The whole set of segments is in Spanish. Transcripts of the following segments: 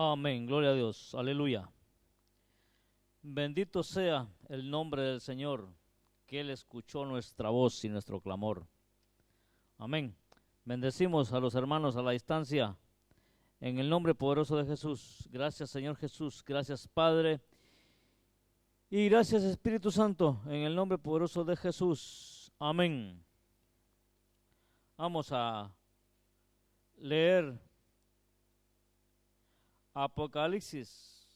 Amén, gloria a Dios, aleluya. Bendito sea el nombre del Señor, que Él escuchó nuestra voz y nuestro clamor. Amén. Bendecimos a los hermanos a la distancia, en el nombre poderoso de Jesús. Gracias, Señor Jesús, gracias, Padre, y gracias, Espíritu Santo, en el nombre poderoso de Jesús. Amén. Vamos a leer Apocalipsis,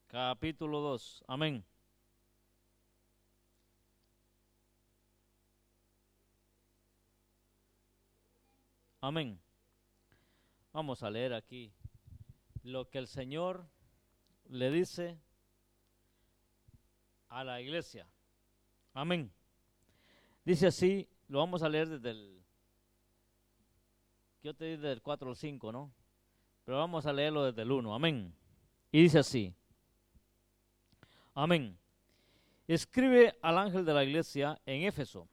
capítulo 2. Amén. Amén. Vamos a leer aquí lo que el Señor le dice a la iglesia. Amén. Dice así, lo vamos a leer desde el, yo te di desde el 4 al 5, ¿no? Pero vamos a leerlo desde el 1. Amén. Y dice así. Amén. Escribe al ángel de la iglesia en Éfeso,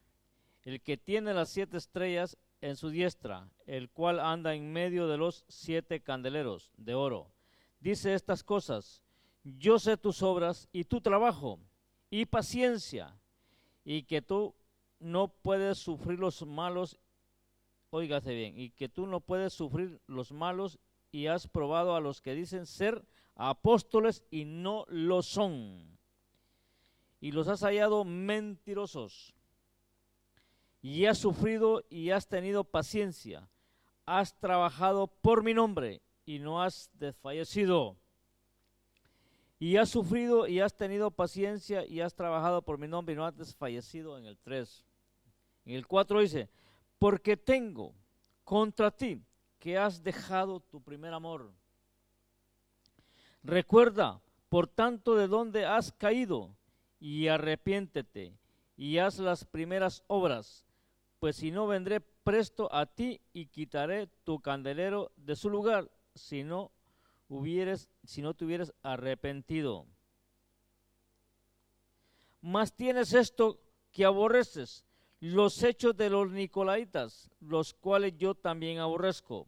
el que tiene las 7 estrellas en su diestra, el cual anda en medio de los 7 candeleros de oro. Dice estas cosas: yo sé tus obras y tu trabajo y paciencia, y que tú no puedes sufrir los malos, óigase bien, y que tú no puedes sufrir los malos, y has probado a los que dicen ser apóstoles y no lo son, y los has hallado mentirosos, y has sufrido y has tenido paciencia, has trabajado por mi nombre y no has desfallecido, y has sufrido y has tenido paciencia y has trabajado por mi nombre y no has desfallecido. En el 3. En el 4 dice: porque tengo contra ti que has dejado tu primer amor. Recuerda, por tanto, de dónde has caído, y arrepiéntete, y haz las primeras obras, pues si no, vendré presto a ti y quitaré tu candelero de su lugar, si no te hubieras arrepentido. Mas tienes esto que aborreces, los hechos de los nicolaitas, los cuales yo también aborrezco.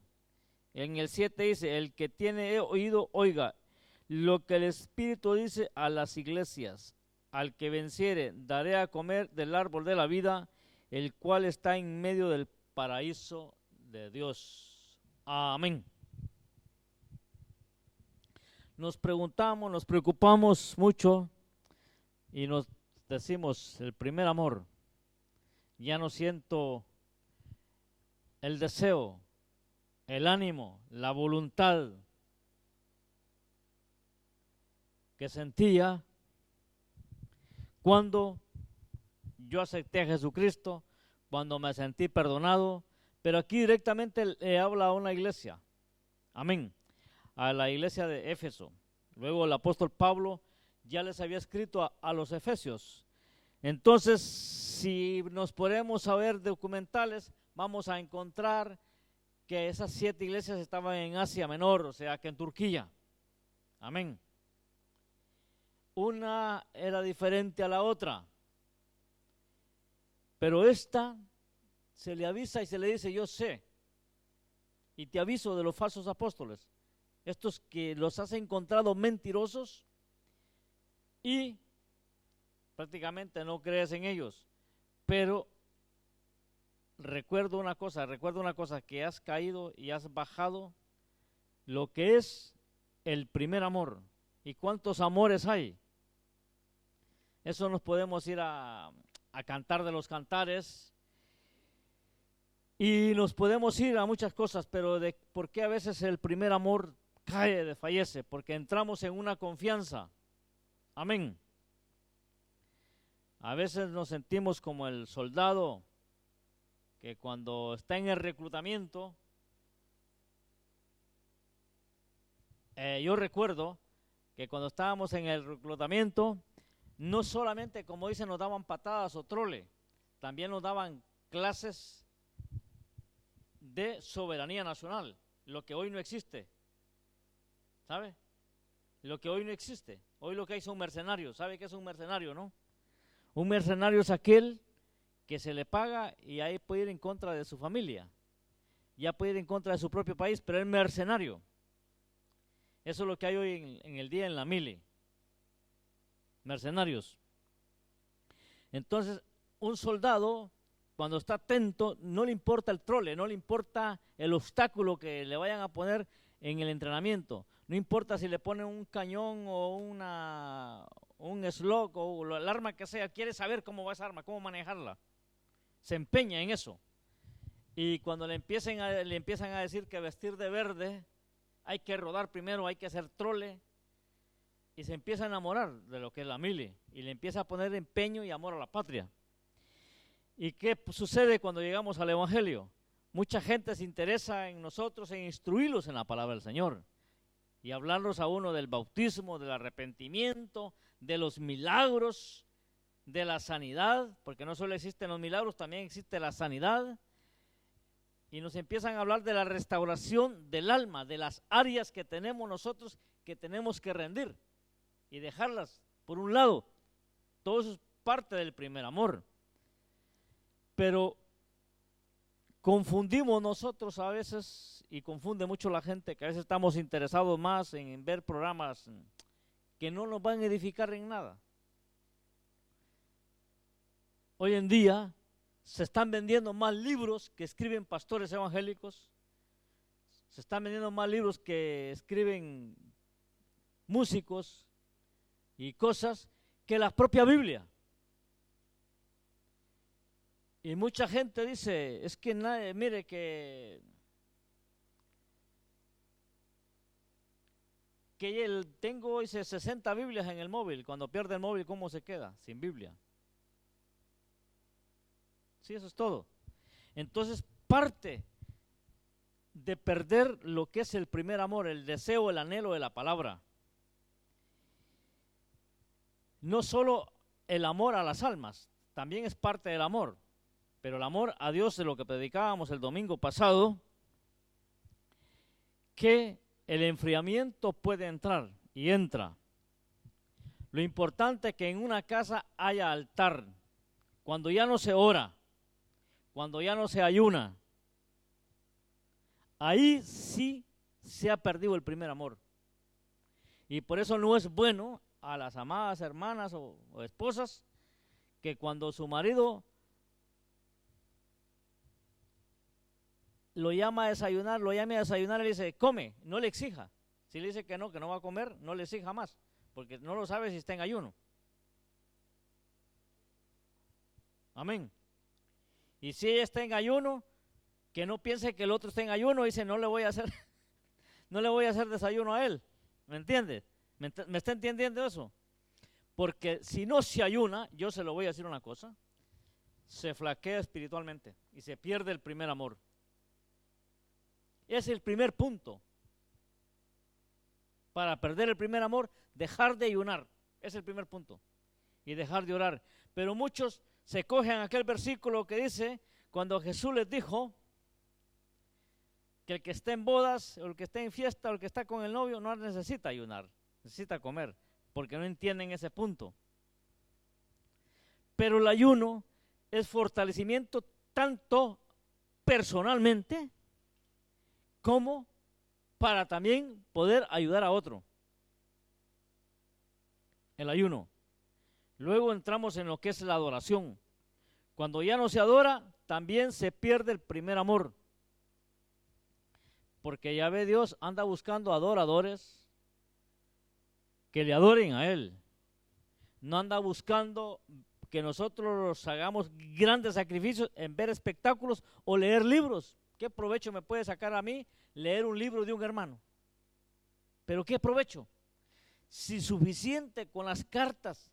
En el 7 dice: el que tiene oído, oiga lo que el Espíritu dice a las iglesias. Al que venciere, daré a comer del árbol de la vida, el cual está en medio del paraíso de Dios. Amén. Nos preguntamos, nos preocupamos mucho y nos decimos: el primer amor. Ya no siento el deseo, el ánimo, la voluntad que sentía cuando yo acepté a Jesucristo, cuando me sentí perdonado. Pero aquí directamente le habla a una iglesia. Amén. A la iglesia de Éfeso. Luego el apóstol Pablo ya les había escrito a los efesios. Entonces, si nos ponemos a ver documentales, vamos a encontrar que esas 7 iglesias estaban en Asia Menor, o sea que en Turquía. Amén. Una era diferente a la otra, pero esta se le avisa y se le dice: yo sé y te aviso de los falsos apóstoles, estos que los has encontrado mentirosos y prácticamente no crees en ellos. Pero recuerda una cosa, que has caído y has bajado lo que es el primer amor. ¿Y cuántos amores hay? Eso nos podemos ir a cantar de los cantares y nos podemos ir a muchas cosas, pero de por qué a veces el primer amor cae, desfallece, porque entramos en una confianza. Amén. A veces nos sentimos como el soldado que cuando está en el reclutamiento, yo recuerdo que cuando estábamos en el reclutamiento, no solamente, como dicen, nos daban patadas o trole, también nos daban clases de soberanía nacional, lo que hoy no existe. ¿Sabe? Lo que hoy no existe. Hoy lo que hay son mercenarios. ¿Sabe qué es un mercenario, no? Un mercenario es aquel que se le paga y ahí puede ir en contra de su familia. Ya puede ir en contra de su propio país, pero es mercenario. Eso es lo que hay hoy en el día en la mili. Mercenarios. Entonces, un soldado, cuando está atento, no le importa el trole, no le importa el obstáculo que le vayan a poner en el entrenamiento. No importa si le ponen un cañón o un slug o el arma que sea, quiere saber cómo va esa arma, cómo manejarla. Se empeña en eso. Y cuando le empiezan a decir que vestir de verde, hay que rodar primero, hay que hacer trole, y se empieza a enamorar de lo que es la mili, y le empieza a poner empeño y amor a la patria. ¿Y qué sucede cuando llegamos al Evangelio? Mucha gente se interesa en nosotros, en instruirlos en la palabra del Señor, y hablarlos a uno del bautismo, del arrepentimiento, de los milagros, de la sanidad, porque no solo existen los milagros, también existe la sanidad. Y nos empiezan a hablar de la restauración del alma, de las áreas que tenemos nosotros que tenemos que rendir y dejarlas por un lado. Todo eso es parte del primer amor. Pero confundimos nosotros a veces, y confunde mucho la gente, que a veces estamos interesados más en ver programas que no nos van a edificar en nada. Hoy en día se están vendiendo más libros que escriben pastores evangélicos, se están vendiendo más libros que escriben músicos y cosas que la propia Biblia. Y mucha gente dice, es que nadie, mire que tengo hoy 60 Biblias en el móvil, cuando pierde el móvil, ¿cómo se queda? Sin Biblia. Sí, eso es todo. Entonces, parte de perder lo que es el primer amor, el deseo, el anhelo de la palabra. No solo el amor a las almas, también es parte del amor, pero el amor a Dios, de lo que predicábamos el domingo pasado, que el enfriamiento puede entrar y entra. Lo importante es que en una casa haya altar. Cuando ya no se ora, cuando ya no se ayuna, ahí sí se ha perdido el primer amor. Y por eso no es bueno a las amadas hermanas o esposas que cuando su marido lo llame a desayunar, y le dice, come, no le exija. Si le dice que no va a comer, no le exija más, porque no lo sabe si está en ayuno. Amén. Y si ella está en ayuno, que no piense que el otro está en ayuno, dice, no le voy a hacer desayuno a él. ¿Me entiende? ¿Me está entendiendo eso? Porque si no se ayuna, yo se lo voy a decir una cosa, se flaquea espiritualmente y se pierde el primer amor. Es el primer punto. Para perder el primer amor, dejar de ayunar. Es el primer punto. Y dejar de orar. Pero muchos se cogen aquel versículo que dice, cuando Jesús les dijo que el que está en bodas, o el que está en fiesta, o el que está con el novio, no necesita ayunar, necesita comer, porque no entienden ese punto. Pero el ayuno es fortalecimiento tanto personalmente como para también poder ayudar a otro. El ayuno. Luego entramos en lo que es la adoración. Cuando ya no se adora, también se pierde el primer amor. Porque ya ve, Dios anda buscando adoradores que le adoren a Él. No anda buscando que nosotros hagamos grandes sacrificios en ver espectáculos o leer libros. ¿Qué provecho me puede sacar a mí leer un libro de un hermano? ¿Pero qué provecho? Si suficiente con las cartas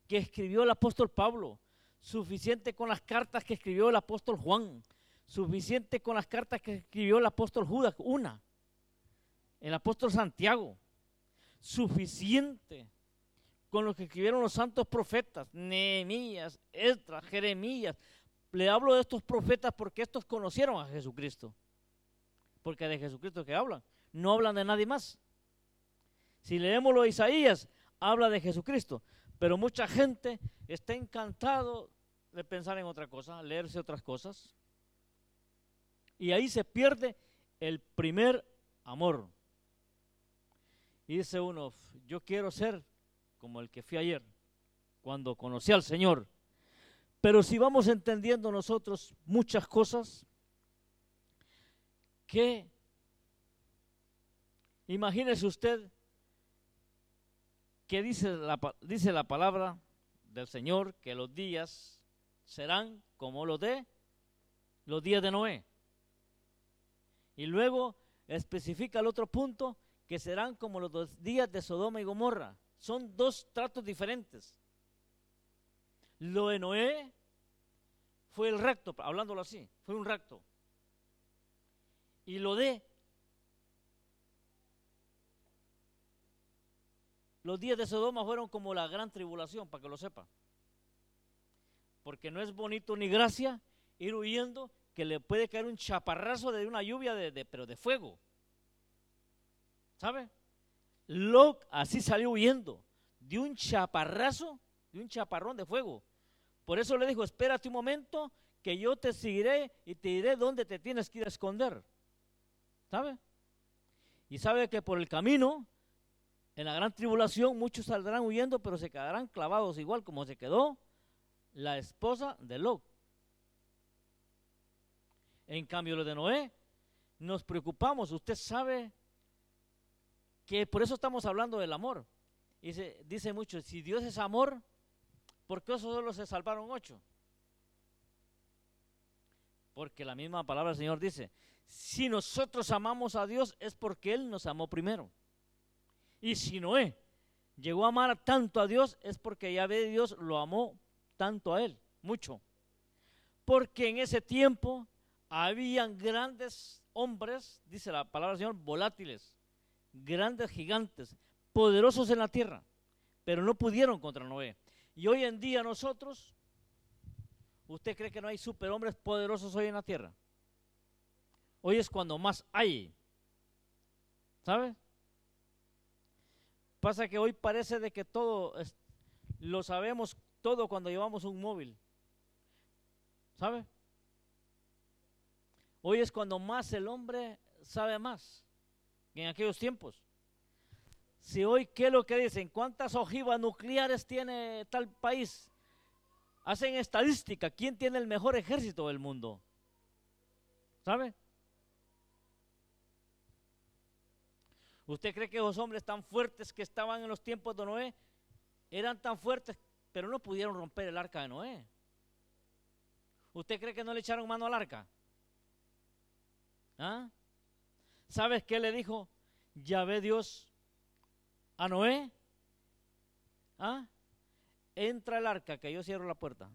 que escribió el apóstol Pablo, suficiente con las cartas que escribió el apóstol Juan, suficiente con las cartas que escribió el apóstol Judas, el apóstol Santiago, suficiente con lo que escribieron los santos profetas, Nehemías, Esdras, Jeremías. Le hablo de estos profetas porque estos conocieron a Jesucristo, porque de Jesucristo que hablan, no hablan de nadie más. Si leemos lo de Isaías, habla de Jesucristo, pero mucha gente está encantado de pensar en otra cosa, leerse otras cosas, y ahí se pierde el primer amor. Y dice uno, yo quiero ser como el que fui ayer, cuando conocí al Señor. Pero si vamos entendiendo nosotros muchas cosas, que imagínese usted que dice la palabra del Señor que los días serán como los días de Noé. Y luego especifica el otro punto, que serán como los 2 días de Sodoma y Gomorra. Son 2 tratos diferentes. Lo de Noé fue el recto, hablándolo así, fue un recto. Y lo de los días de Sodoma fueron como la gran tribulación, para que lo sepa. Porque no es bonito ni gracia ir huyendo, que le puede caer un chaparrazo de una lluvia pero de fuego. ¿Sabe? Lot así salió huyendo de un chaparrazo, de un chaparrón de fuego. Por eso le dijo, espérate un momento, que yo te seguiré y te diré dónde te tienes que ir a esconder. ¿Sabe? Y sabe que por el camino, en la gran tribulación, muchos saldrán huyendo, pero se quedarán clavados igual como se quedó la esposa de Lot. En cambio, lo de Noé, nos preocupamos. Usted sabe que por eso estamos hablando del amor. Y dice mucho, si Dios es amor, ¿por qué solo se salvaron 8? Porque la misma palabra del Señor dice, si nosotros amamos a Dios es porque Él nos amó primero. Y si Noé llegó a amar tanto a Dios es porque Yahvé Dios lo amó tanto a Él, mucho. Porque en ese tiempo habían grandes hombres, dice la palabra del Señor, volátiles, grandes gigantes, poderosos en la tierra, pero no pudieron contra Noé. Y hoy en día nosotros, ¿usted cree que no hay superhombres poderosos hoy en la tierra? Hoy es cuando más hay, ¿sabe? Pasa que hoy parece de que todo lo sabemos todo cuando llevamos un móvil, ¿sabe? Hoy es cuando más el hombre sabe más que en aquellos tiempos. Si hoy, ¿qué es lo que dicen? ¿Cuántas ojivas nucleares tiene tal país? Hacen estadística, ¿quién tiene el mejor ejército del mundo? ¿Sabe? ¿Usted cree que esos hombres tan fuertes que estaban en los tiempos de Noé eran tan fuertes, pero no pudieron romper el arca de Noé? ¿Usted cree que no le echaron mano al arca? ¿Ah? ¿Sabes qué le dijo Yahvé Dios a Noé? ¿Ah? Entra el arca, que yo cierro la puerta.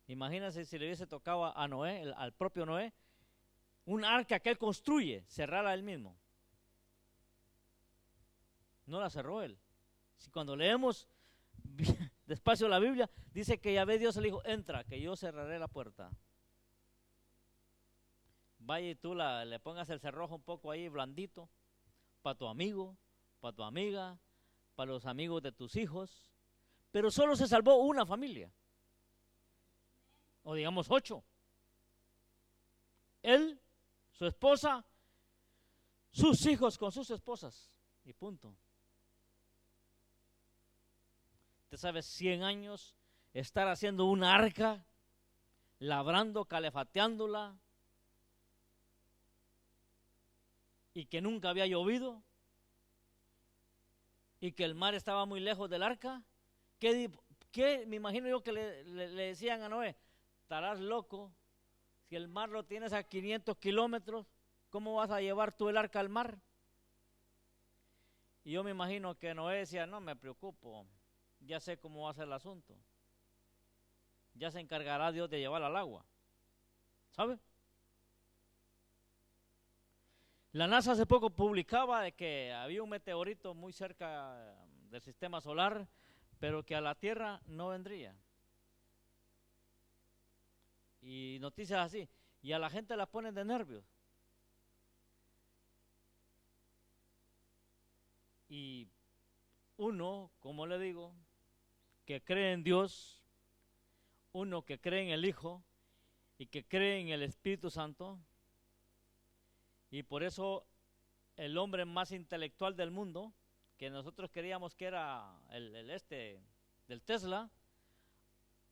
Imagínense si le hubiese tocado a Noé, al propio Noé, un arca que él construye, cerrarla él mismo. No la cerró él. Si cuando leemos despacio la Biblia, dice que Yahvé Dios le dijo, entra, que yo cerraré la puerta. Vaya y tú le pongas el cerrojo un poco ahí blandito, para tu amigo, para tu amiga, para los amigos de tus hijos. Pero solo se salvó una familia. O digamos 8. Él, su esposa, sus hijos con sus esposas. Y punto. Usted sabe, 100 años estar haciendo una arca, labrando, calefateándola, y que nunca había llovido, y que el mar estaba muy lejos del arca. ¿Qué me imagino yo que le decían a Noé? Estarás loco, si el mar lo tienes a 500 kilómetros, ¿cómo vas a llevar tú el arca al mar? Y yo me imagino que Noé decía, no me preocupo, ya sé cómo va a ser el asunto. Ya se encargará Dios de llevar al agua. ¿Sabe? La NASA hace poco publicaba de que había un meteorito muy cerca del sistema solar, pero que a la Tierra no vendría. Y noticias así. Y a la gente la ponen de nervios. Y uno, como le digo, que cree en Dios, uno que cree en el Hijo y que cree en el Espíritu Santo, Y por eso el hombre más intelectual del mundo, que nosotros queríamos que era el del Tesla,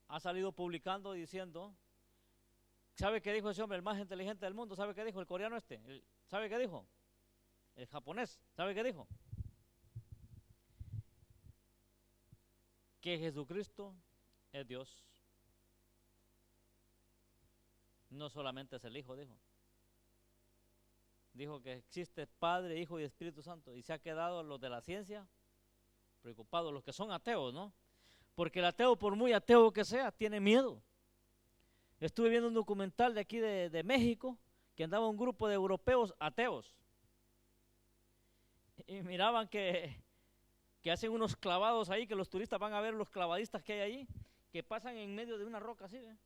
ha salido publicando diciendo, ¿sabe qué dijo ese hombre, el más inteligente del mundo? ¿Sabe qué dijo el coreano ¿Sabe qué dijo? El japonés, ¿sabe qué dijo? Que Jesucristo es Dios. No solamente es el Hijo, dijo. Dijo que existe Padre, Hijo y Espíritu Santo. Y se ha quedado los de la ciencia preocupados, los que son ateos, ¿no? Porque el ateo, por muy ateo que sea, tiene miedo. Estuve viendo un documental de aquí de México, que andaba un grupo de europeos ateos. Y miraban que hacen unos clavados ahí, que los turistas van a ver los clavadistas que hay ahí, que pasan en medio de una roca así, ¿ve?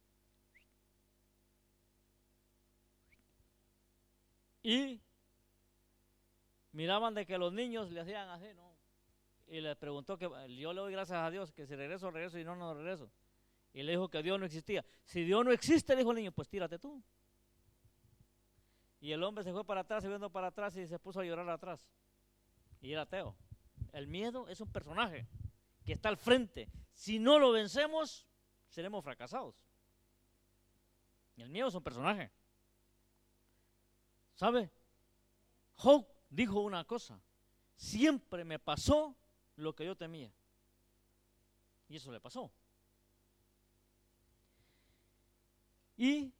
Y miraban de que los niños le hacían así, ¿no? Y les preguntó que yo le doy gracias a Dios, que si regreso, regreso, y no regreso. Y le dijo que Dios no existía. Si Dios no existe, dijo el niño, pues tírate tú. Y el hombre se fue para atrás, se viendo para atrás y se puso a llorar atrás. Y era ateo. El miedo es un personaje que está al frente. Si no lo vencemos, seremos fracasados. El miedo es un personaje. ¿Sabe? Job dijo una cosa: siempre me pasó lo que yo temía. Y eso le pasó. Y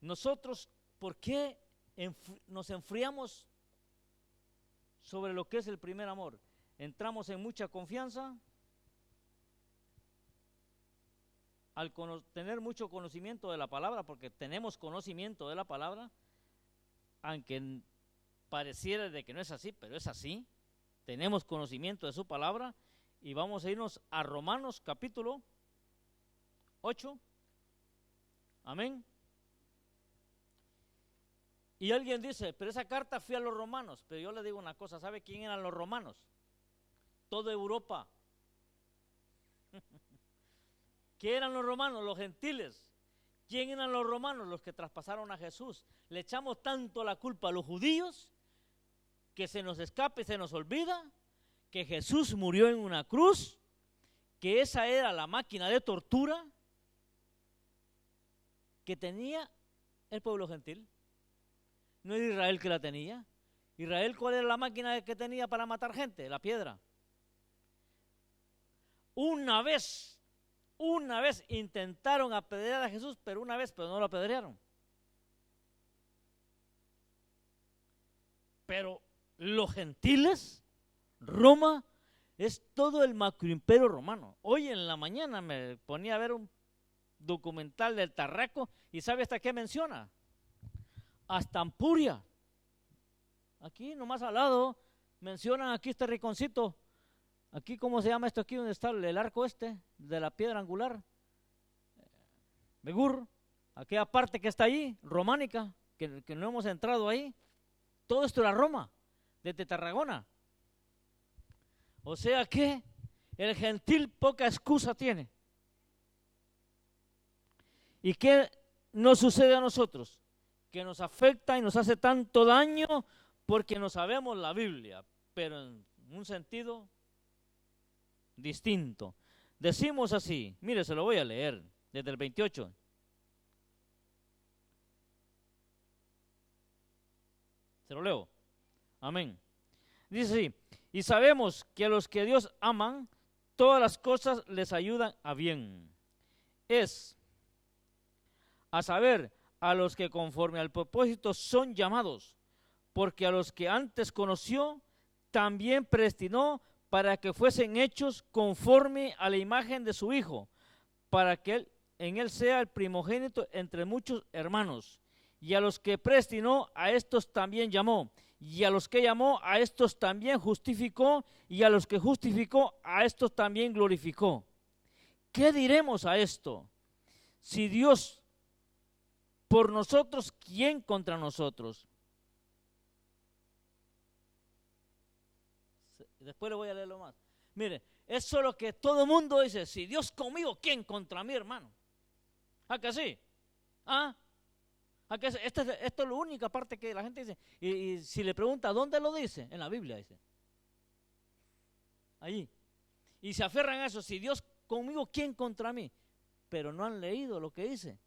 nosotros, ¿por qué nos enfriamos sobre lo que es el primer amor? Entramos en mucha confianza al tener mucho conocimiento de la palabra, porque tenemos conocimiento de la palabra, aunque pareciera de que no es así, pero es así. Tenemos conocimiento de su palabra y vamos a irnos a Romanos capítulo 8. Amén. Y alguien dice, pero esa carta fue a los romanos. Pero yo le digo una cosa, ¿sabe quién eran los romanos? Toda Europa. ¿Qué eran los romanos? Los gentiles. ¿Quién eran los romanos? Los que traspasaron a Jesús. Le echamos tanto la culpa a los judíos que se nos escapa y se nos olvida que Jesús murió en una cruz, que esa era la máquina de tortura que tenía el pueblo gentil. No era Israel que la tenía. Israel, ¿cuál era la máquina que tenía para matar gente? La piedra. Una vez intentaron apedrear a Jesús, pero no lo apedrearon. Pero los gentiles, Roma, es todo el macroimperio romano. Hoy en la mañana me ponía a ver un documental del Tarraco y ¿sabe hasta qué menciona? Hasta Ampuria. Aquí nomás al lado mencionan aquí este rinconcito. Aquí, ¿cómo se llama esto aquí donde está el arco de la piedra angular? Begur, aquella parte que está ahí, románica, que no hemos entrado ahí. Todo esto era Roma, desde Tarragona. O sea que el gentil poca excusa tiene. ¿Y qué nos sucede a nosotros? Que nos afecta y nos hace tanto daño porque no sabemos la Biblia, pero en un sentido distinto. Decimos así, mire, se lo voy a leer desde el 28. Se lo leo. Amén. Dice así: y sabemos que a los que Dios aman, todas las cosas les ayudan a bien. Es, a saber, a los que conforme al propósito son llamados, porque a los que antes conoció, también predestinó para que fuesen hechos conforme a la imagen de su Hijo, para que en él sea el primogénito entre muchos hermanos. Y a los que predestinó, a estos también llamó. Y a los que llamó, a estos también justificó. Y a los que justificó, a estos también glorificó. ¿Qué diremos a esto? Si Dios por nosotros, ¿quién contra nosotros? Después le voy a leerlo más. Mire, eso es lo que todo el mundo dice. Si Dios conmigo, ¿quién contra mí, hermano? ¿Ah, que sí? ¿Ah? Esto es la única parte que la gente dice. Y si le pregunta, ¿dónde lo dice? En la Biblia dice. Allí. Y se aferran a eso. Si Dios conmigo, ¿quién contra mí? Pero no han leído lo que dice.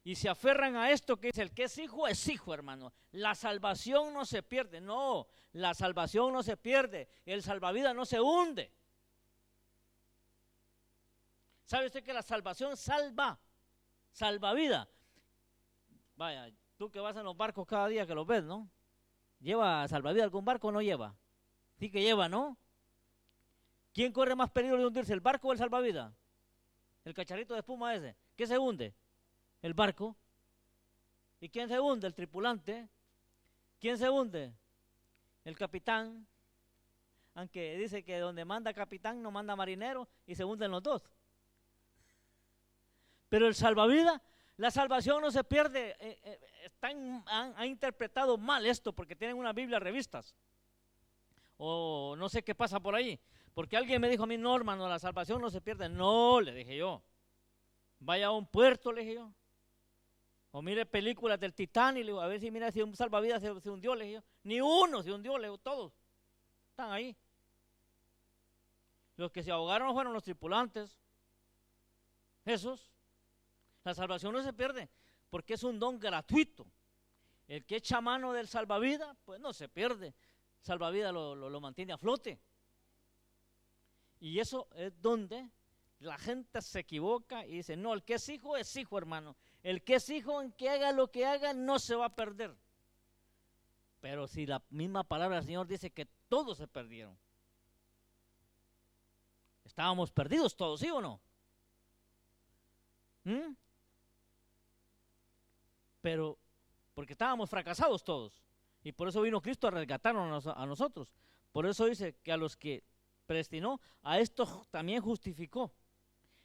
Y se aferran a esto que dice, el que es hijo, hermano. La salvación no se pierde. No, la salvación no se pierde. El salvavidas no se hunde. ¿Sabe usted que la salvación salva vida? Vaya, tú que vas en los barcos cada día que los ves, ¿no? ¿Lleva salvavidas algún barco o no lleva? Sí que lleva, ¿no? ¿Quién corre más peligro de hundirse, el barco o el salvavidas? El cacharrito de espuma ese. ¿Qué se hunde? El barco. ¿Y quién se hunde? El tripulante. ¿Quién se hunde? El capitán. Aunque dice que donde manda capitán no manda marinero y se hunden los dos. Pero el salvavidas, la salvación no se pierde. Han interpretado mal esto porque tienen una Biblia revistas. O no sé qué pasa por ahí. Porque alguien me dijo a mí, no, hermano, la salvación no se pierde. No, le dije yo. Vaya a un puerto, le dije yo. O mire películas del Titanic, le digo, a ver si mira si un salvavidas se hundió, le dije yo. Ni uno se hundió, le digo, todos están ahí. Los que se ahogaron fueron los tripulantes. Esos. La salvación no se pierde, porque es un don gratuito. El que echa mano del salvavidas, pues no se pierde. Salvavidas lo mantiene a flote. Y eso es donde la gente se equivoca y dice, no, el que es hijo, hermano. El que es hijo, en que haga lo que haga, no se va a perder. Pero si la misma palabra del Señor dice que todos se perdieron. Estábamos perdidos todos, ¿sí o no? Pero porque estábamos fracasados todos. Y por eso vino Cristo a resgatarnos a nosotros. Por eso dice que a los que predestinó, a estos también justificó.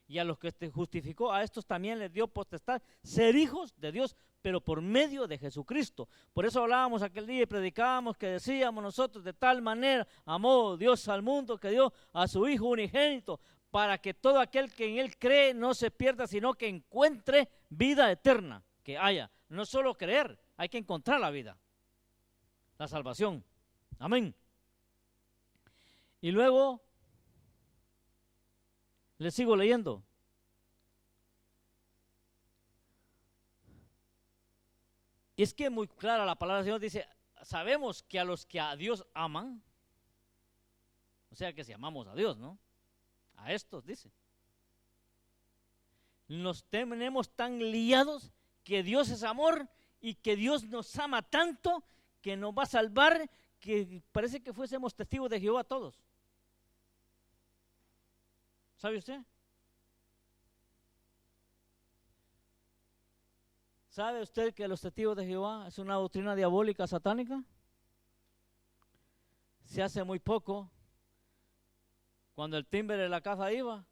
Y a los que justificó, a estos también les dio potestad ser hijos de Dios, pero por medio de Jesucristo. Por eso hablábamos aquel día y predicábamos que decíamos nosotros, de tal manera amó Dios al mundo que dio a su Hijo unigénito, para que todo aquel que en Él cree no se pierda, sino que encuentre vida eterna, que haya. No solo creer, hay que encontrar la vida, la salvación. Amén. Y luego, les sigo leyendo. Y es que muy clara la palabra del Señor, dice, sabemos que a los que a Dios aman, o sea que si amamos a Dios, ¿no? A estos, dice. Nos tenemos tan liados que Dios es amor y que Dios nos ama tanto que nos va a salvar, que parece que fuésemos testigos de Jehová todos. ¿Sabe usted? ¿Sabe usted que los testigos de Jehová es una doctrina diabólica satánica? Se hace muy poco, cuando el timbre de la casa iba,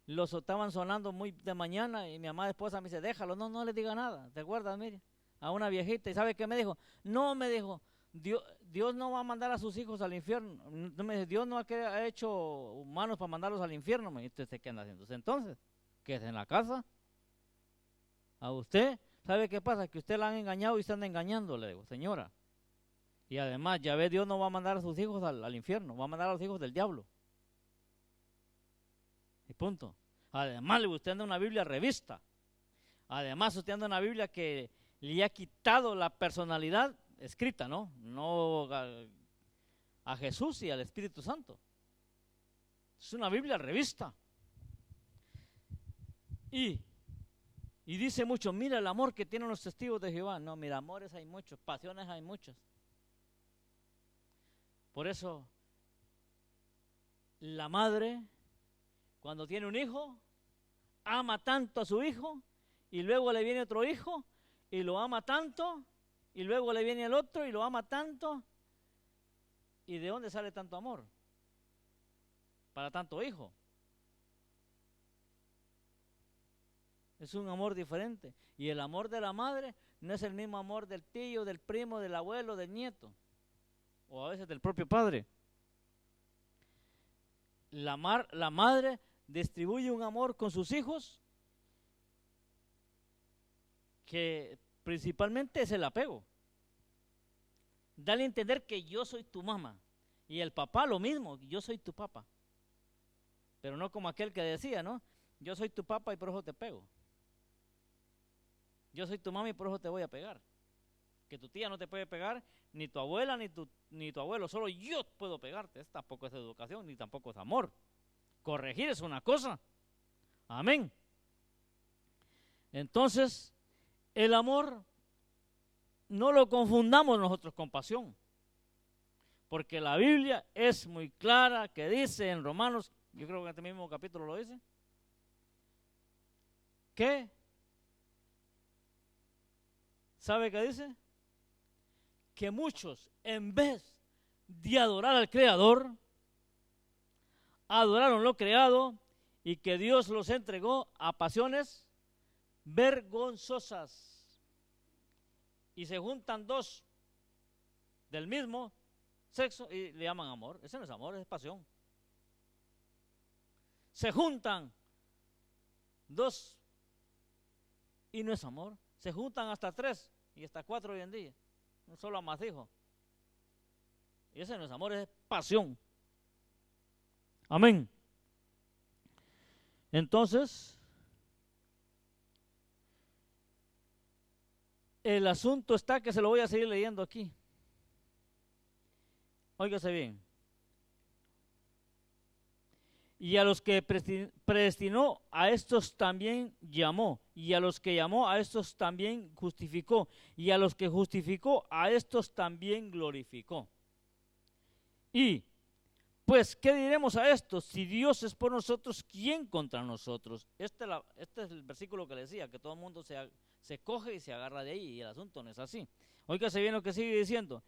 los estaban sonando muy de mañana y mi amada esposa me dice, déjalo, no le diga nada. ¿Te acuerdas, Miriam? A una viejita. ¿Y sabe qué me dijo? No, me dijo, Dios no va a mandar a sus hijos al infierno. No, me dice, Dios no ha hecho humanos para mandarlos al infierno. Me dice, ¿qué anda haciendo? Entonces, quédese en la casa. A usted, ¿sabe qué pasa? Que usted la han engañado y usted anda engañando, le digo, señora. Y además, ya ve, Dios no va a mandar a sus hijos al infierno, va a mandar a los hijos del diablo. Y punto. Además, usted anda una Biblia revista. Además, usted anda una Biblia que le ha quitado la personalidad escrita, ¿no? No a Jesús y al Espíritu Santo. Es una Biblia revista. Y dice mucho, mira el amor que tienen los testigos de Jehová. No, mira, amores hay muchos, pasiones hay muchas. Por eso, la madre, cuando tiene un hijo, ama tanto a su hijo, y luego le viene otro hijo, y lo ama tanto, y luego le viene el otro, y lo ama tanto. ¿Y de dónde sale tanto amor? Para tanto hijo. Es un amor diferente. Y el amor de la madre no es el mismo amor del tío, del primo, del abuelo, del nieto. O a veces del propio padre. La madre distribuye un amor con sus hijos que principalmente es el apego. Dale a entender que yo soy tu mamá. Y el papá lo mismo, yo soy tu papá. Pero no como aquel que decía, ¿no? Yo soy tu papá y por eso te pego. Yo soy tu mamá y por eso te voy a pegar. Que tu tía no te puede pegar, ni tu abuela, ni tu abuelo. Solo yo puedo pegarte. Esto tampoco es educación, ni tampoco es amor. Corregir es una cosa. Amén. Entonces, el amor no lo confundamos nosotros con pasión. Porque la Biblia es muy clara que dice en Romanos, yo creo que en este mismo capítulo lo dice, que, ¿sabe qué dice? Que muchos, en vez de adorar al Creador, adoraron lo creado y que Dios los entregó a pasiones vergonzosas. Y se juntan dos del mismo sexo y le llaman amor. Ese no es amor, es pasión. Se juntan dos y no es amor. Se juntan hasta 3 y hasta 4 hoy en día. No solo amasijo. Y ese no es amor, es pasión. Amén. Entonces, el asunto está que se lo voy a seguir leyendo aquí. Óigase bien. Y a los que predestinó, a estos también llamó. Y a los que llamó, a estos también justificó. Y a los que justificó, a estos también glorificó. Y, pues, ¿qué diremos a esto? Si Dios es por nosotros, ¿quién contra nosotros? Este es el versículo que le decía, que todo el mundo se coge y se agarra de ahí, y el asunto no es así. Óigase bien lo que sigue diciendo.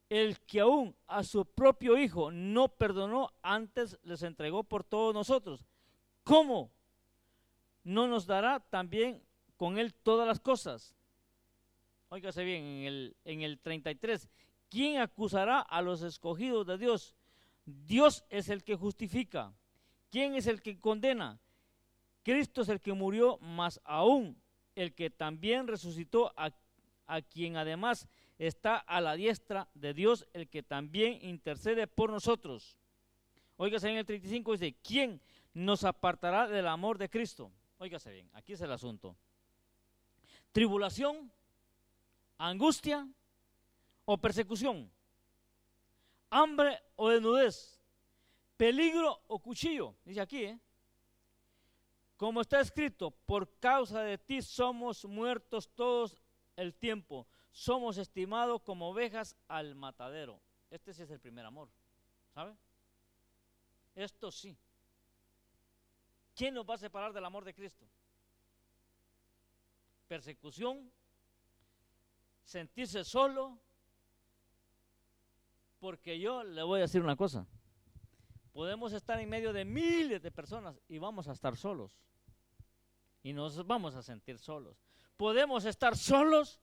El que aún a su propio Hijo no perdonó, antes les entregó por todos nosotros. ¿Cómo no nos dará también con Él todas las cosas? Óigase bien, en el 33. ¿Quién acusará a los escogidos de Dios? Dios es el que justifica. ¿Quién es el que condena? Cristo es el que murió, más aún el que también resucitó, a quien además está a la diestra de Dios, el que también intercede por nosotros. Óigase en el 35 dice, ¿quién nos apartará del amor de Cristo? Óigase bien, aquí es el asunto. Tribulación, angustia o persecución, hambre o desnudez, peligro o cuchillo, dice aquí, como está escrito, por causa de ti somos muertos todos el tiempo, somos estimados como ovejas al matadero. Este sí es el primer amor, ¿sabe? Esto sí. ¿Quién nos va a separar del amor de Cristo? Persecución, sentirse solo, porque yo le voy a decir una cosa, podemos estar en medio de miles de personas y vamos a estar solos, y nos vamos a sentir solos. Podemos estar solos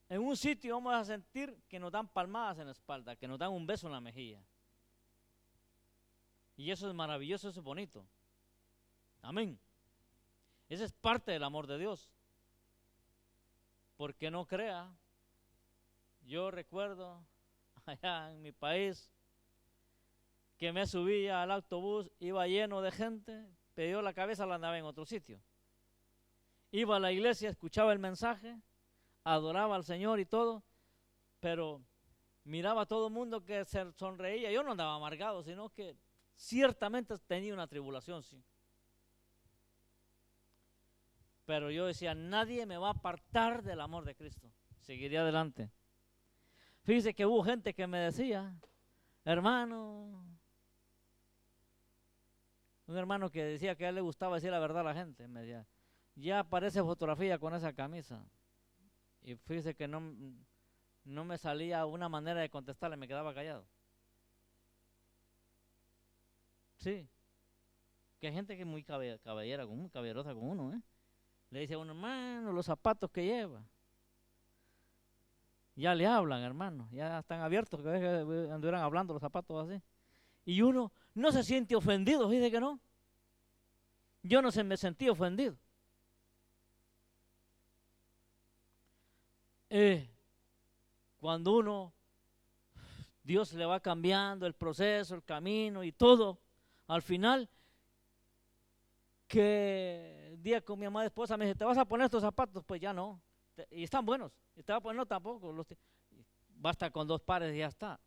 en un sitio y vamos a sentir que nos dan palmadas en la espalda, que nos dan un beso en la mejilla. Y eso es maravilloso, eso es bonito. Amén. Esa es parte del amor de Dios. Porque no crea, yo recuerdo allá en mi país que me subía al autobús, iba lleno de gente, pero yo la cabeza la andaba en otro sitio. Iba a la iglesia, escuchaba el mensaje, adoraba al Señor y todo, pero miraba a todo el mundo que se sonreía. Yo no andaba amargado, sino que ciertamente tenía una tribulación, sí. Pero yo decía, nadie me va a apartar del amor de Cristo. Seguiré adelante. Fíjese que hubo gente que me decía, hermano, un hermano que decía que a él le gustaba decir la verdad a la gente, me decía, ya aparece fotografía con esa camisa. Y fíjese que no me salía una manera de contestarle, me quedaba callado. Sí, que hay gente que es muy caballera, muy caballerosa con uno, Le dice a uno, hermano, los zapatos que lleva. Ya le hablan, hermano, ya están abiertos, que anduvieran hablando los zapatos así. Y uno no se siente ofendido, dice que no. Yo no me sentí ofendido. cuando uno, Dios le va cambiando el proceso, el camino y todo, al final, que el día con mi amada esposa me dice, ¿te vas a poner estos zapatos? Pues ya no, y están buenos, y te vas a poner no tampoco, basta con 2 pares y ya está.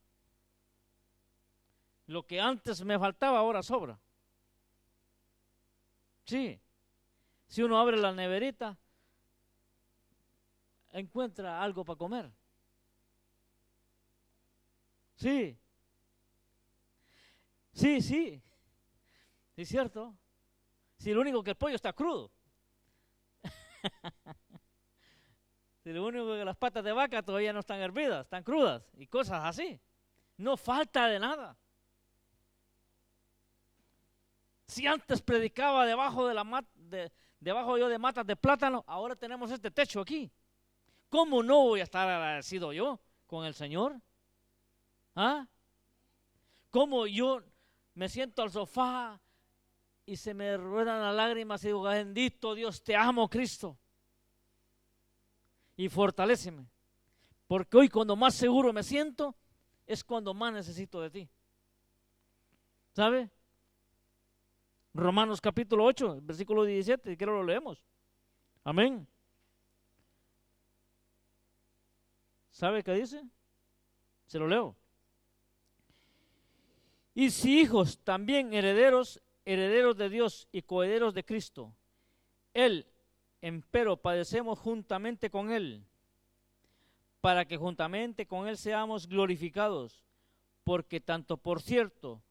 Lo que antes me faltaba ahora sobra. Sí, si uno abre la neverita, encuentra algo para comer. Sí, sí, sí, es cierto. Si lo único que el pollo está crudo. Si lo único que las patas de vaca todavía no están hervidas, están crudas y cosas así. No falta de nada. Si antes predicaba debajo debajo yo de matas de plátano, ahora tenemos este techo aquí. ¿Cómo no voy a estar agradecido yo con el Señor? ¿Ah? ¿Cómo yo me siento al sofá y se me ruedan las lágrimas y digo, bendito Dios, te amo, Cristo? Y fortaléceme. Porque hoy cuando más seguro me siento, es cuando más necesito de ti. ¿Sabe? Romanos capítulo 8, versículo 17, si quiero lo leemos. Amén. ¿Sabe qué dice? Se lo leo. Y si hijos, también herederos, herederos de Dios y coherederos de Cristo. Él, empero, padecemos juntamente con Él, para que juntamente con Él seamos glorificados, porque tanto por cierto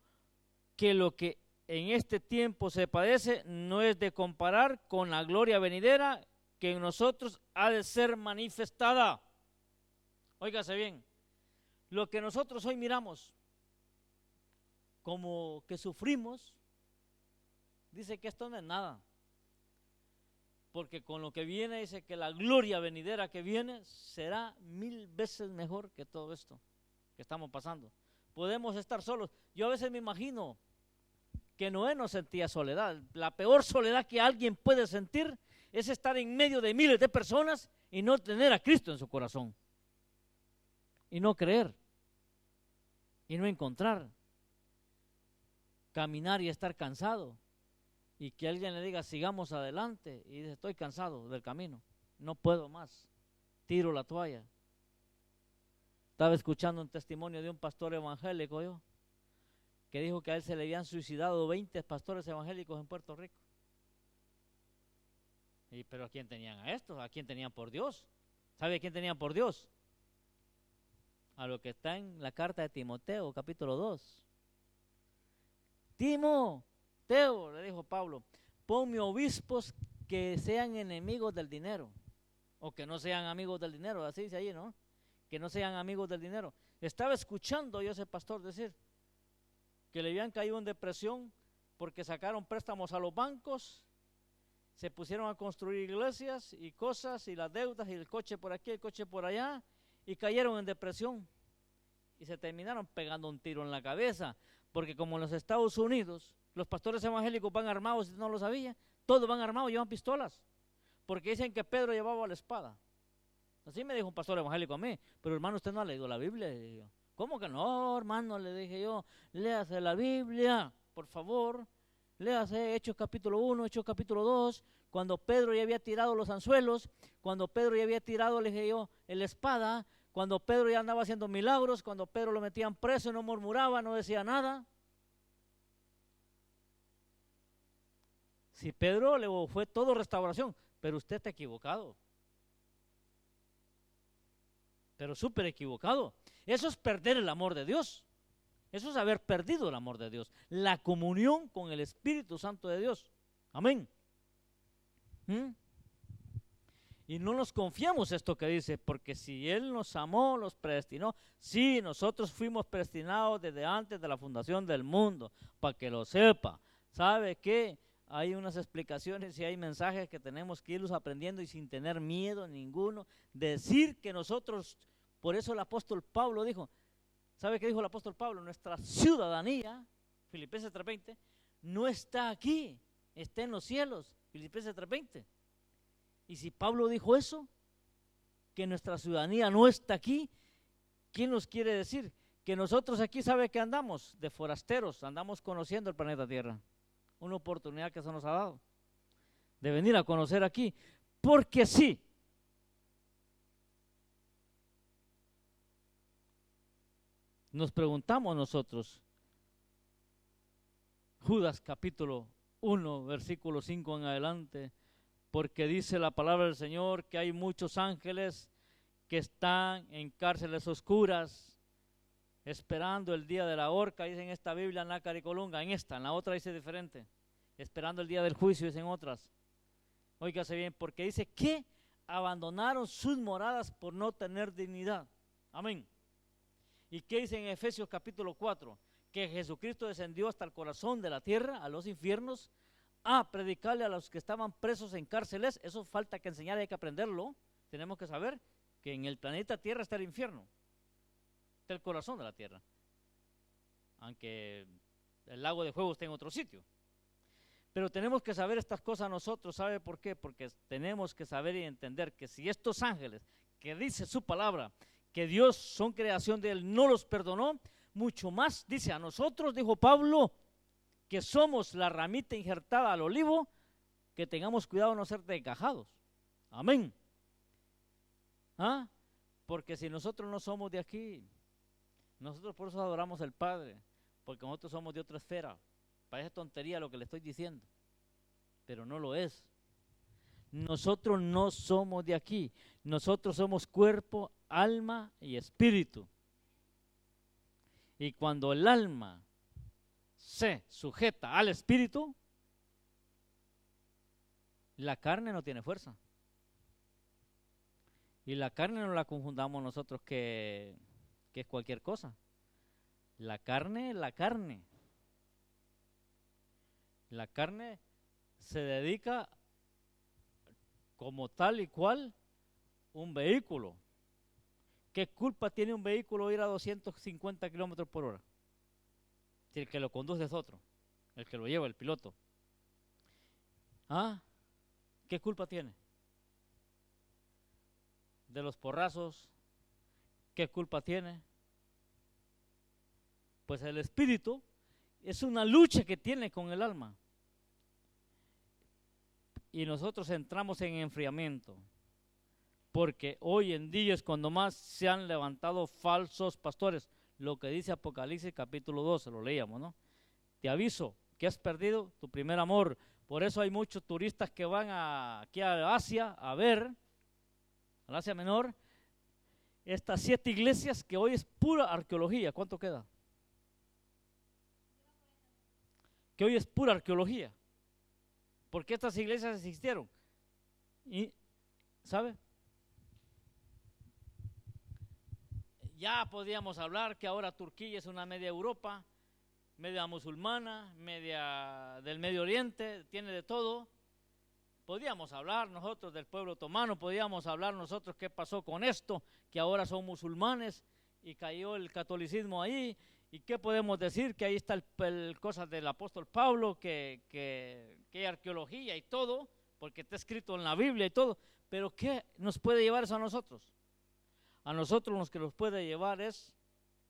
que lo que en este tiempo se padece no es de comparar con la gloria venidera que en nosotros ha de ser manifestada. Óigase bien, lo que nosotros hoy miramos como que sufrimos, dice que esto no es nada, porque con lo que viene dice que la gloria venidera que viene será 1000 veces mejor que todo esto que estamos pasando. Podemos estar solos. Yo a veces me imagino que Noé no sentía soledad. La peor soledad que alguien puede sentir es estar en medio de miles de personas y no tener a Cristo en su corazón, y no creer, y no encontrar, caminar y estar cansado, y que alguien le diga sigamos adelante y dice estoy cansado del camino, no puedo más, tiro la toalla. Estaba escuchando un testimonio de un pastor evangélico yo, que dijo que a él se le habían suicidado 20 pastores evangélicos en Puerto Rico. Pero ¿a quién tenían a estos? ¿A quién tenían por Dios? ¿Sabe a quién tenían por Dios? A lo que está en la carta de Timoteo, capítulo 2. Timoteo, le dijo Pablo, ponme obispos que sean enemigos del dinero, o que no sean amigos del dinero, así dice ahí, ¿no? Que no sean amigos del dinero. Estaba escuchando yo a ese pastor decir que le habían caído en depresión porque sacaron préstamos a los bancos, se pusieron a construir iglesias y cosas, y las deudas, y el coche por aquí, el coche por allá, y cayeron en depresión, y se terminaron pegando un tiro en la cabeza, porque como en los Estados Unidos, los pastores evangélicos van armados, si no lo sabía, todos van armados, llevan pistolas, porque dicen que Pedro llevaba la espada. Así me dijo un pastor evangélico a mí, pero hermano, usted no ha leído la Biblia. Le dije yo, ¿cómo que no, hermano? Le dije yo, léase la Biblia, por favor, léase Hechos capítulo 1, Hechos capítulo 2, cuando Pedro ya había tirado los anzuelos, cuando Pedro ya había tirado, le dije yo, la espada, cuando Pedro ya andaba haciendo milagros, cuando Pedro lo metían preso, no murmuraba, no decía nada. Si Pedro le fue todo restauración, pero usted está equivocado. Pero súper equivocado. Eso es perder el amor de Dios. Eso es haber perdido el amor de Dios. La comunión con el Espíritu Santo de Dios. Amén. Y no nos confiamos esto que dice, porque si Él nos amó, los predestinó. Sí, nosotros fuimos predestinados desde antes de la fundación del mundo, para que lo sepa. ¿Sabe qué? Hay unas explicaciones y hay mensajes que tenemos que irlos aprendiendo y sin tener miedo ninguno. Decir que nosotros, por eso el apóstol Pablo dijo, ¿sabe qué dijo el apóstol Pablo? Nuestra ciudadanía, Filipenses 3:20, no está aquí, está en los cielos, Filipenses 3:20. Y si Pablo dijo eso, que nuestra ciudadanía no está aquí, ¿qué nos quiere decir? Que nosotros aquí, ¿sabe que andamos? De forasteros, andamos conociendo el planeta Tierra. Una oportunidad que se nos ha dado de venir a conocer aquí, porque sí. Nos preguntamos nosotros, Judas capítulo 1, versículo 5 en adelante, porque dice la palabra del Señor que hay muchos ángeles que están en cárceles oscuras, esperando el día de la horca, dice en esta Biblia, en la Caricolunga, en la otra dice diferente, esperando el día del juicio, dicen otras. Óigase bien, porque dice que abandonaron sus moradas por no tener dignidad. Amén. ¿Y qué dice en Efesios capítulo 4? Que Jesucristo descendió hasta el corazón de la tierra, a los infiernos, a predicarle a los que estaban presos en cárceles. Eso falta que enseñar, hay que aprenderlo. Tenemos que saber que en el planeta Tierra está el infierno, está el corazón de la tierra, aunque el lago de fuego está en otro sitio. Pero tenemos que saber estas cosas nosotros. ¿Sabe por qué? Porque tenemos que saber y entender que si estos ángeles, que dice su palabra, que Dios son creación de Él, no los perdonó, mucho más, dice a nosotros, dijo Pablo, que somos la ramita injertada al olivo, que tengamos cuidado de no ser desgajados. Amén. ¿Ah? Porque si nosotros no somos de aquí, nosotros por eso adoramos al Padre, porque nosotros somos de otra esfera. Parece tontería lo que le estoy diciendo, pero no lo es. Nosotros no somos de aquí, nosotros somos cuerpo, alma y espíritu. Y cuando el alma se sujeta al espíritu, la carne no tiene fuerza. Y la carne no la confundamos nosotros que es cualquier cosa. La carne. La carne se dedica como tal y cual un vehículo. ¿Qué culpa tiene un vehículo ir a 250 kilómetros por hora? Si el que lo conduce es otro, el que lo lleva, el piloto. ¿Ah? ¿Qué culpa tiene? De los porrazos, ¿qué culpa tiene? Pues el espíritu es una lucha que tiene con el alma. Y nosotros entramos en enfriamiento, porque hoy en día es cuando más se han levantado falsos pastores. Lo que dice Apocalipsis capítulo 12, lo leíamos, ¿no? Te aviso que has perdido tu primer amor. Por eso hay muchos turistas que van aquí a Asia a ver, al Asia Menor, estas 7 iglesias que hoy es pura arqueología. ¿Cuánto queda? Que hoy es pura arqueología. Porque estas iglesias existieron. Y, ¿sabe? Ya podíamos hablar que ahora Turquía es una media Europa, media musulmana, media del Medio Oriente, tiene de todo. Podíamos hablar nosotros del pueblo otomano, podíamos hablar nosotros qué pasó con esto, que ahora son musulmanes y cayó el catolicismo ahí. ¿Y qué podemos decir? Que ahí está el cosas del apóstol Pablo, que hay arqueología y todo, porque está escrito en la Biblia y todo. Pero ¿qué nos puede llevar eso a nosotros? A nosotros lo que nos puede llevar es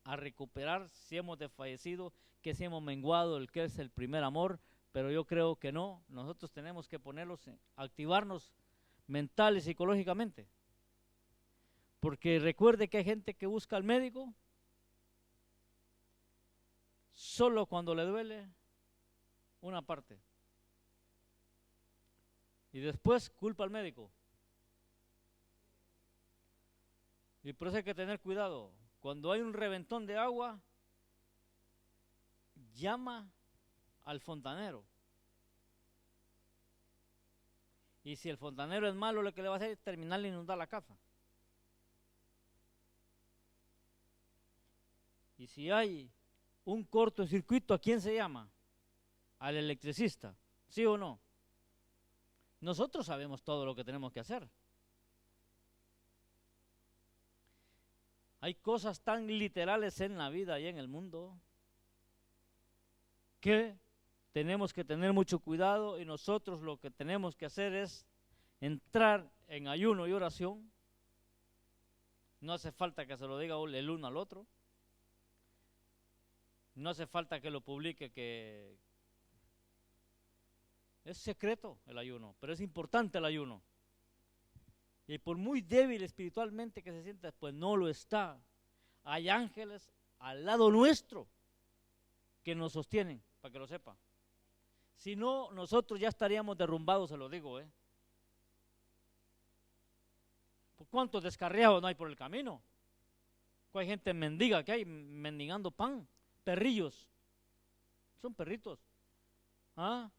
a recuperar si hemos desfallecido, que si hemos menguado el que es el primer amor, pero yo creo que no. Nosotros tenemos que activarnos mental y psicológicamente. Porque recuerde que hay gente que busca al médico solo cuando le duele una parte. Y después culpa al médico. Y por eso hay que tener cuidado. Cuando hay un reventón de agua, llama al fontanero. Y si el fontanero es malo, lo que le va a hacer es terminar de inundar la casa. Y si hay un cortocircuito, ¿a quién se llama? Al electricista, ¿sí o no? Nosotros sabemos todo lo que tenemos que hacer. Hay cosas tan literales en la vida y en el mundo que tenemos que tener mucho cuidado, y nosotros lo que tenemos que hacer es entrar en ayuno y oración No hace falta que se lo diga el uno al otro. No hace falta que lo publique, que es secreto el ayuno, pero es importante el ayuno. Y por muy débil espiritualmente que se sienta, pues no lo está. Hay ángeles al lado nuestro que nos sostienen, para que lo sepa. Si no, nosotros ya estaríamos derrumbados, se lo digo, ¿Cuántos descarriados no hay por el camino? Hay gente mendiga que hay mendigando pan, perrillos. Son perritos. ¿Ah?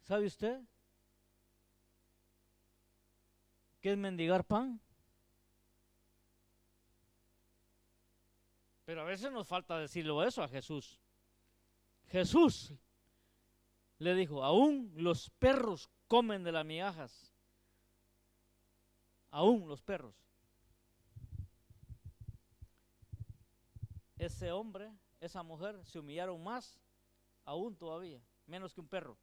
¿Sabe usted qué es mendigar pan? Pero a veces nos falta decirlo eso a Jesús. Jesús le dijo, aún los perros comen de las migajas. Aún los perros. Ese hombre, esa mujer se humillaron más, aún todavía, menos que un perro.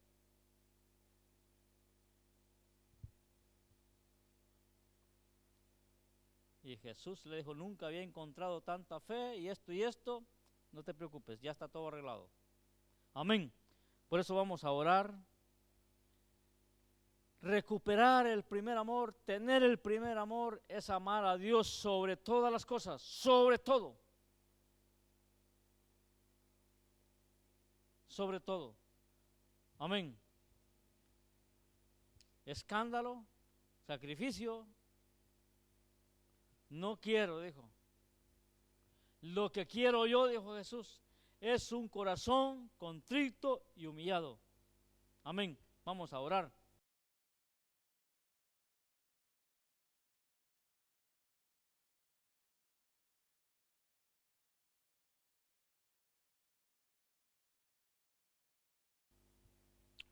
Y Jesús le dijo, nunca había encontrado tanta fe y esto, no te preocupes, ya está todo arreglado. Amén. Por eso vamos a orar. Recuperar el primer amor, tener el primer amor, es amar a Dios sobre todas las cosas, sobre todo. Sobre todo. Amén. Escándalo, sacrificio, no quiero, dijo. Lo que quiero yo, dijo Jesús, es un corazón contrito y humillado. Amén. Vamos a orar.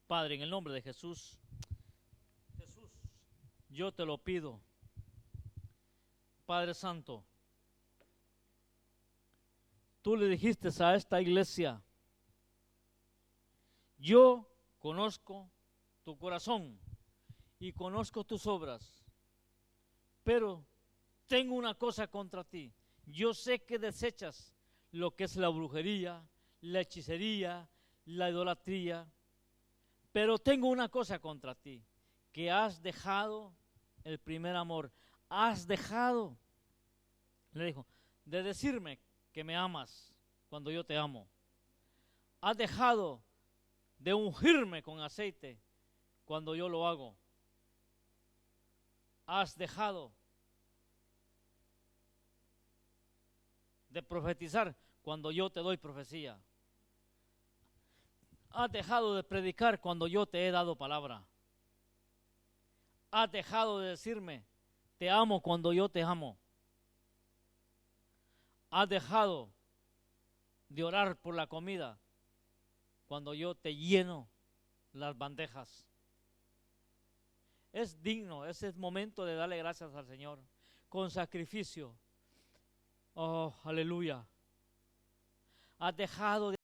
Padre, en el nombre de Jesús, yo te lo pido, Padre Santo, tú le dijiste a esta iglesia, yo conozco tu corazón y conozco tus obras, pero tengo una cosa contra ti. Yo sé que desechas lo que es la brujería, la hechicería, la idolatría, pero tengo una cosa contra ti, que has dejado el primer amor. Has dejado, le dijo, de decirme que me amas cuando yo te amo. Has dejado de ungirme con aceite cuando yo lo hago. Has dejado de profetizar cuando yo te doy profecía. Has dejado de predicar cuando yo te he dado palabra. Has dejado de decirme, te amo cuando yo te amo. Has dejado de orar por la comida cuando yo te lleno las bandejas. Es digno, ese es momento de darle gracias al Señor con sacrificio. Oh, aleluya. Has dejado de